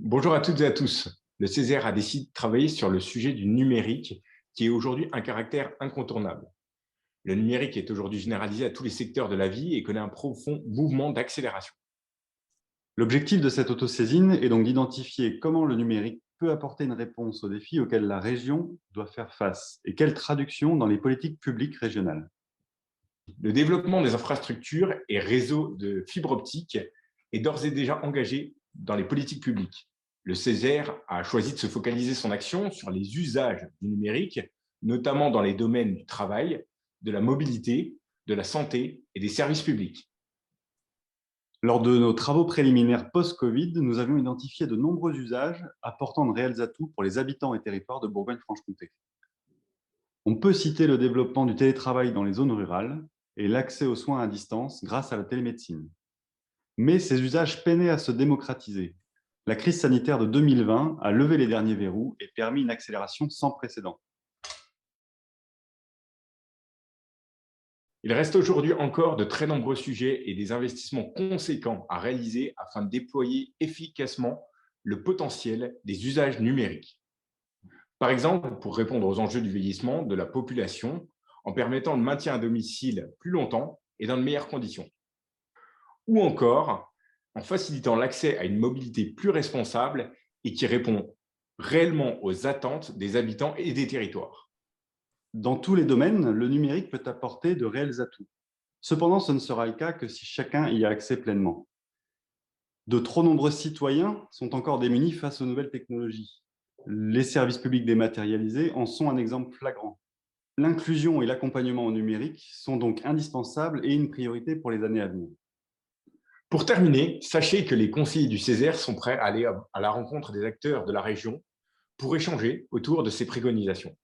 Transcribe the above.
Bonjour à toutes et à tous. Le Césaire a décidé de travailler sur le sujet du numérique, qui est aujourd'hui un caractère incontournable. Le numérique est aujourd'hui généralisé à tous les secteurs de la vie et connaît un profond mouvement d'accélération. L'objectif de cette autosaisine est donc d'identifier comment le numérique peut apporter une réponse aux défis auxquels la région doit faire face et quelle traduction dans les politiques publiques régionales. Le développement des infrastructures et réseaux de fibre optique est d'ores et déjà engagé dans les politiques publiques. Le Césaire a choisi de se focaliser son action sur les usages du numérique, notamment dans les domaines du travail, de la mobilité, de la santé et des services publics. Lors de nos travaux préliminaires post-Covid, nous avions identifié de nombreux usages apportant de réels atouts pour les habitants et territoires de Bourgogne-Franche-Comté. On peut citer le développement du télétravail dans les zones rurales et l'accès aux soins à distance grâce à la télémédecine. Mais ces usages peinaient à se démocratiser. La crise sanitaire de 2020 a levé les derniers verrous et permis une accélération sans précédent. Il reste aujourd'hui encore de très nombreux sujets et des investissements conséquents à réaliser afin de déployer efficacement le potentiel des usages numériques. Par exemple, pour répondre aux enjeux du vieillissement de la population, en permettant le maintien à domicile plus longtemps et dans de meilleures conditions. Ou encore, en facilitant l'accès à une mobilité plus responsable et qui répond réellement aux attentes des habitants et des territoires. Dans tous les domaines, le numérique peut apporter de réels atouts. Cependant, ce ne sera le cas que si chacun y a accès pleinement. De trop nombreux citoyens sont encore démunis face aux nouvelles technologies. Les services publics dématérialisés en sont un exemple flagrant. L'inclusion et l'accompagnement au numérique sont donc indispensables et une priorité pour les années à venir. Pour terminer, sachez que les conseillers du Césaire sont prêts à aller à la rencontre des acteurs de la région pour échanger autour de ces préconisations.